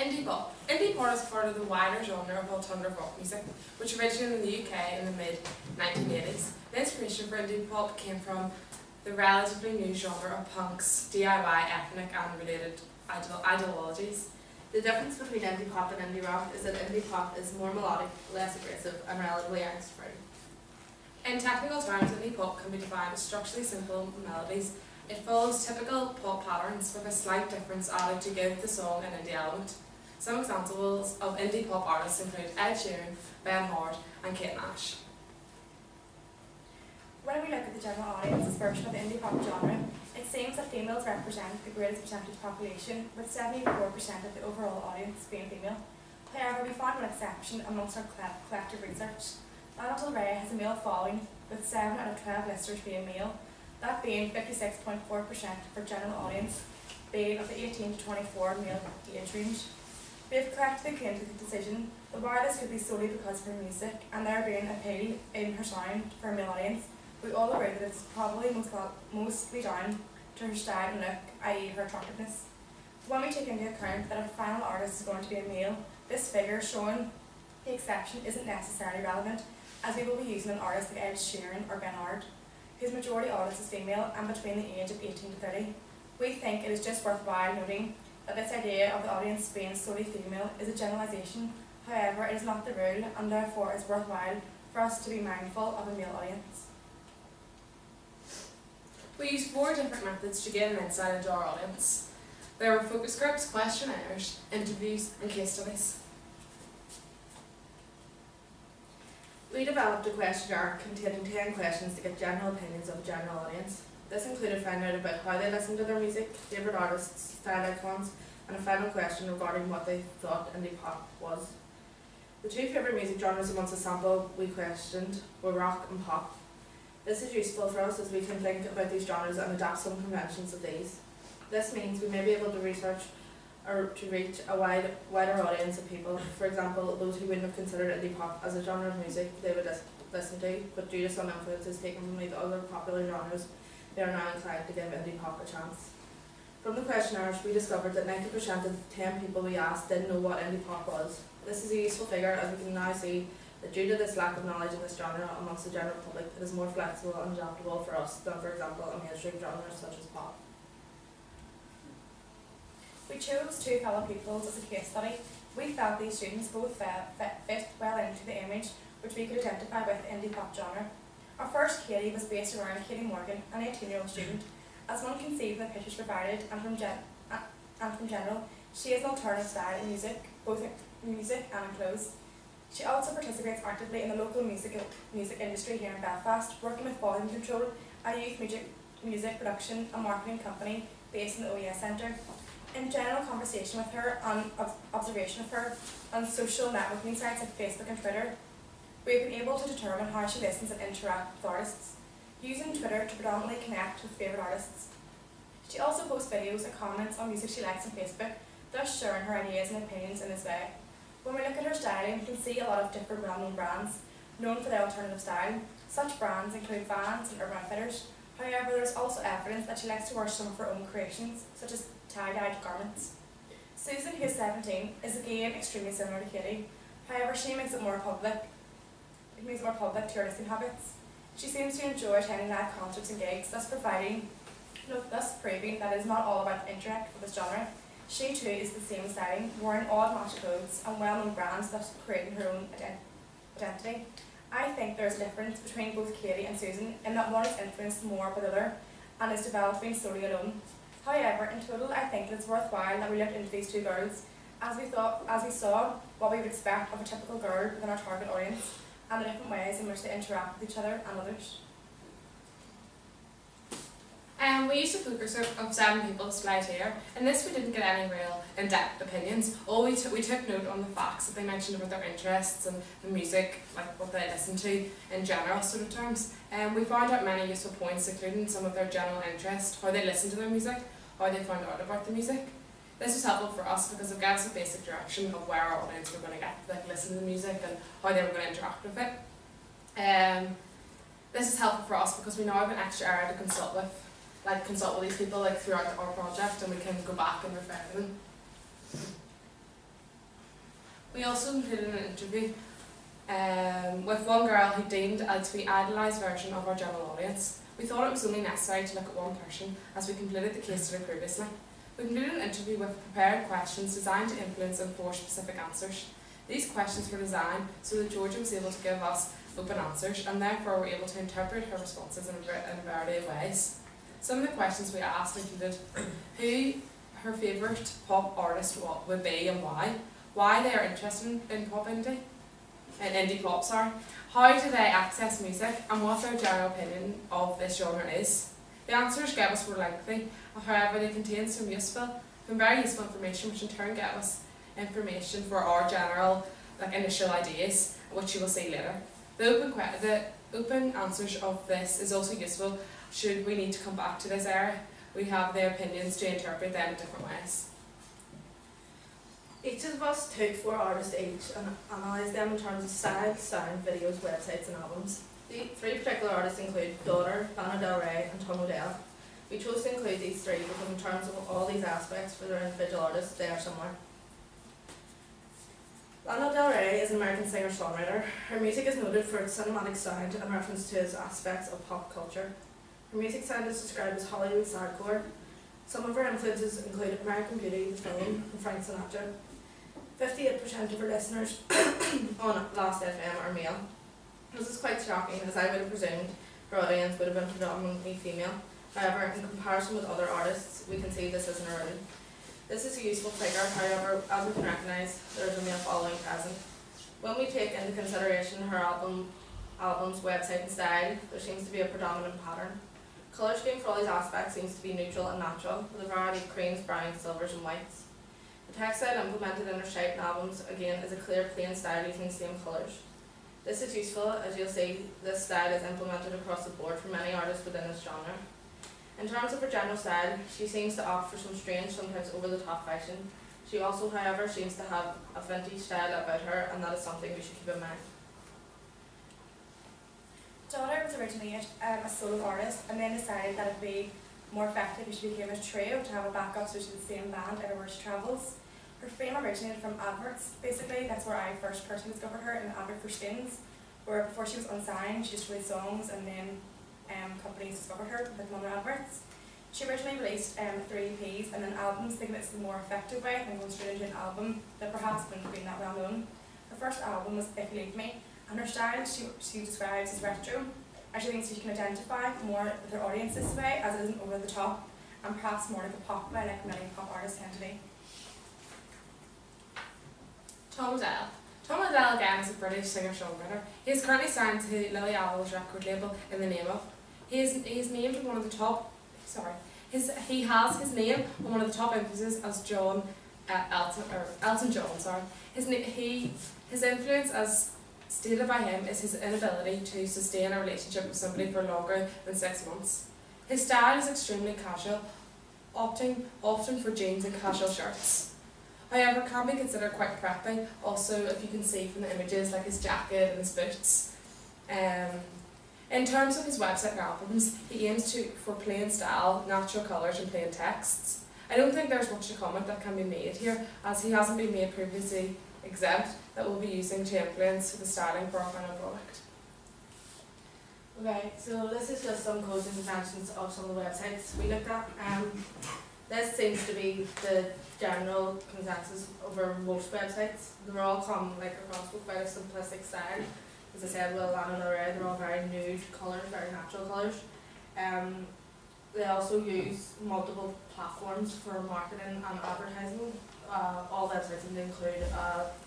Indie pop. Indie pop is part of the wider genre of alternative rock music, which originated in the UK in the mid-1980s. The inspiration for indie pop came from the relatively new genre of punk's DIY, ethnic and related ideologies. The difference between indie pop and indie rock is that indie pop is more melodic, less aggressive, and relatively angst-free. In technical terms, indie pop can be defined as structurally simple melodies. It follows typical pop patterns with a slight difference added to give the song an indie element. Some examples of indie pop artists include Ed Sheeran, Ben Hart, and Kate Nash. When we look at the general audience's version of the indie pop genre, it seems that females represent the greatest percentage population, with 74% of the overall audience being female. However, we found one exception amongst our collective research. Lana Del Rey has a male following, with 7 out of 12 listeners being male, that being 56.4% for general audience, being of the 18 to 24 male age range. We have collectively came to the decision that while this could be solely because of her music and there being appeal in her sound for a male audience, we all agree that it's probably mostly down to her style and look, i.e. her attractiveness. When we take into account that our final artist is going to be a male, this figure showing the exception isn't necessarily relevant, as we will be using an artist like Ed Sheeran or Ben Hart, whose majority audience is female and between the age of 18 to 30. We think it is just worthwhile noting that this idea of the audience being solely female is a generalisation. However, it is not the rule, and therefore it is worthwhile for us to be mindful of a male audience. We used 4 different methods to gain an insight into our audience. There were focus groups, questionnaires, interviews, and case studies. We developed a questionnaire containing 10 questions to get general opinions of the general audience. This included finding out about how they listen to their music, favourite artists, style icons, and a final question regarding what they thought indie pop was. The 2 favourite music genres amongst the sample we questioned were rock and pop. This is useful for us as we can think about these genres and adapt some conventions of these. This means we may be able to research or to reach a wider audience of people. For example, those who wouldn't have considered indie pop as a genre of music they would listen to, but due to some influences taken from the other popular genres, they are now inclined to give indie pop a chance. From the questionnaires, we discovered that 90% of the 10 people we asked didn't know what indie pop was. This is a useful figure as we can now see that due to this lack of knowledge of this genre amongst the general public, it is more flexible and adaptable for us than, for example, a mainstream genre such as pop. We chose 2 fellow pupils as a case study. We felt these students both fit well into the image which we could identify with the indie pop genre. Our first Katie was based around Katie Morgan, an 18-year-old student. As one can see from the pictures provided and from general, she has an alternative style in music, both in music and in clothes. She also participates actively in the local music industry here in Belfast, working with Volume Control, a youth music production and marketing company based in the OES Centre. In general conversation with her and observation of her on social networking sites like Facebook and Twitter, we have been able to determine how she listens and interacts with artists, using Twitter to predominantly connect with favourite artists. She also posts videos and comments on music she likes on Facebook, thus sharing her ideas and opinions in this way. When we look at her styling, we can see a lot of different well-known brands known for their alternative style. Such brands include Vans and Urban Outfitters. However, there is also evidence that she likes to wear some of her own creations, such as tie-dyed garments. Susan, who is 17, is again extremely similar to Katie. However, she makes it more public to her listening habits. She seems to enjoy attending live concerts and gigs, thus proving that it is not all about the intellect for this genre. She too is the same styling, wearing odd matched clothes and well-known brands, thus creating her own identity. I think there is a difference between both Katie and Susan in that one is influenced more by the other and is developing solely alone. However, in total, I think it is worthwhile that we looked into these 2 girls, as we saw what we would expect of a typical girl within our target audience, and the different ways in which they interact with each other and others. We used a focus group of 7 people displayed here. In this we didn't get any real in-depth opinions. We took note on the facts that they mentioned about their interests and the music, like what they listen to in general sort of terms. We found out many useful points, including some of their general interest, how they listen to their music, how they found out about the music. This was helpful for us because it gave us a basic direction of where our audience were going to listen to the music and how they were going to interact with it. This is helpful for us because we now have an extra area to consult with these people throughout our project, and we can go back and refer to them. We also included an interview with one girl who deemed us to be idolised version of our general audience. We thought it was only necessary to look at one person as we completed the case study previously. We concluded an interview with prepared questions designed to influence and force specific answers. These questions were designed so that Georgia was able to give us open answers and therefore were able to interpret her responses in a variety of ways. Some of the questions we asked included who her favourite pop artist would be and why they are interested in indie pop, how do they access music and what their general opinion of this genre is. The answers gave us were lengthy, however they contained some very useful information which in turn gave us information for our general initial ideas, which you will see later. The open answers of this is also useful should we need to come back to this area. We have their opinions to interpret them in different ways. Each of us took 4 artists each and analysed them in terms of style, sound, videos, websites and albums. The 3 particular artists include Daughter, Lana Del Rey and Tom Odell. We chose to include these 3 because in terms of all these aspects for their individual artists, they are similar. Lana Del Rey is an American singer-songwriter. Her music is noted for its cinematic sound and reference to its aspects of pop culture. Her music sound is described as Hollywood sadcore. Some of her influences include American Beauty, the film, and Frank Sinatra. 58% of her listeners on Last FM are male. This is quite shocking as I would have presumed her audience would have been predominantly female. However, in comparison with other artists, we can see this isn't eroded. This is a useful figure, however, as we can recognise, there is a male following present. When we take into consideration her album's website and style, there seems to be a predominant pattern. Colour scheme for all these aspects seems to be neutral and natural, with a variety of creams, browns, silvers and whites. The textile implemented in her shape and albums, again, is a clear, plain style using the same colours. This is useful, as you'll see, this style is implemented across the board for many artists within this genre. In terms of her general style, she seems to opt for some strange, sometimes over-the-top fashion. She also, however, seems to have a vintage style about her, and that is something we should keep in mind. Daughter was originally a solo artist and then decided that it would be more effective if she became a trio to have a backup so she's the same band everywhere she travels. Her fame originated from adverts, basically. That's where I first personally discovered her, in an advert for Skins, where before she was unsigned, she just released songs and then companies discovered her with other adverts. She originally released 3 EPs and then albums, thinking it's the more effective way than going straight into an album that perhaps wouldn't have been that well known. Her first album was If You Leave Me, and her style she describes as retro. She thinks she can identify more with her audience this way, as it isn't over the top, and perhaps more like a pop way, like many pop artists tend to be. Tom Odell. Tom Odell again is a British singer-songwriter. He is currently signed to Lily Allen's record label In the Name Of. He is named one of the top. He has his name on one of the top influences as Elton John. His influence, as stated by him, is his inability to sustain a relationship with somebody for longer than 6 months. His style is extremely casual, opting often for jeans and casual shirts. However, it can be considered quite preppy, also if you can see from the images, like his jacket and his boots. In terms of his website and albums, he aims for plain style, natural colours and plain texts. I don't think there's much to comment that can be made here, as he hasn't been made previously exempt that we'll be using to influence the styling for our final product. Okay, so this is just some codes and conventions of some of the websites we looked at. This seems to be the general consensus over most websites. They're all come across with quite a simplistic style. As I said, well, Lana Del Rey, they're all very nude colours, very natural colours. They also use multiple platforms for marketing and advertising. All websites include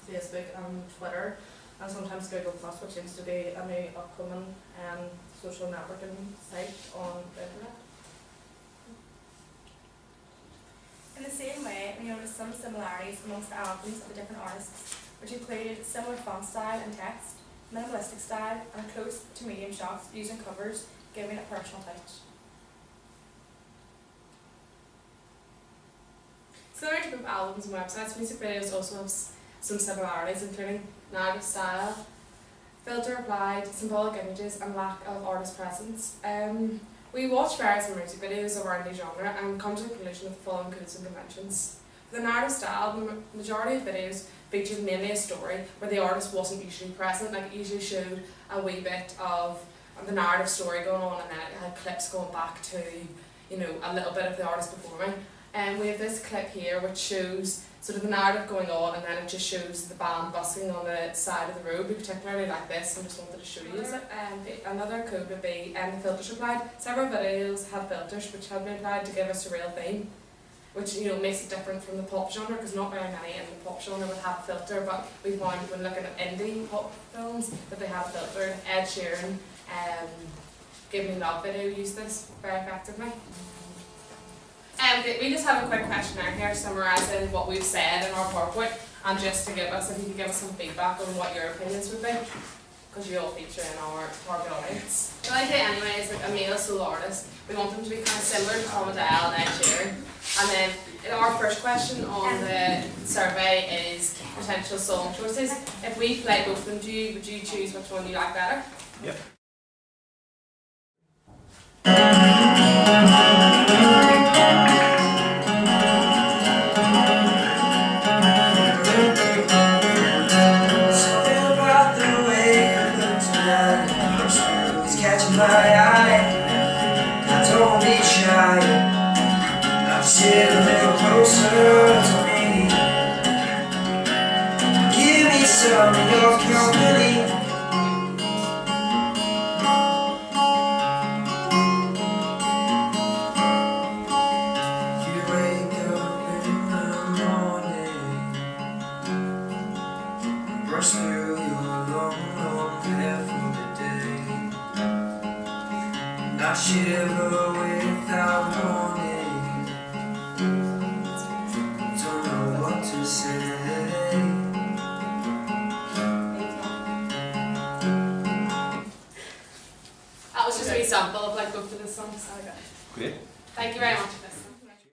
Facebook and Twitter, and sometimes Google+, which seems to be a new upcoming social networking site on the internet. In the same way, we noticed some similarities amongst the albums of the different artists, which included similar font style and text, minimalistic style, and close to medium shots using covers, giving a personal touch. Similar to both albums and websites, music videos also have some similarities, including narrative style, filter applied, symbolic images, and lack of artist presence. We watch various music videos of our indie genre and come to the conclusion of the following codes and conventions. The narrative style, the majority of videos featured mainly a story where the artist wasn't usually present. Like, it usually showed a wee bit of the narrative story going on, and then it had clips going back to, you know, a little bit of the artist performing. And we have this clip here which shows sort of the narrative going on, and then it just shows the band busking on the side of the road. We particularly like this and just wanted to show you it. Another code would be the filters applied. Several videos had filters which had been applied to give us a real theme, which, you know, makes it different from the pop genre, because not very many in the pop genre would have a filter, but we found when looking at indie pop films that they have a filter. Ed Sheeran, Give Me Love video used this very effectively. We just have a quick questionnaire here summarising what we've said in our PowerPoint, and just to give us, if you could give us some feedback on what your opinions would be, because you all feature in our target audience. The idea anyway is like a male solo artist. We want them to be kind of similar to Tom Adele and Ed Sheeran. And then our first question on the survey is potential song choices. If we play both of them, would you choose which one you like better? Yep. My eye, now don't be shy. Now sit a little closer to me. Give me some of your company. You wake up in the morning, brush through your long hair for the day. I shiver without warning. Don't know what to say. That was just a wee sample of like both of the songs. Great. Thank you very much for listening.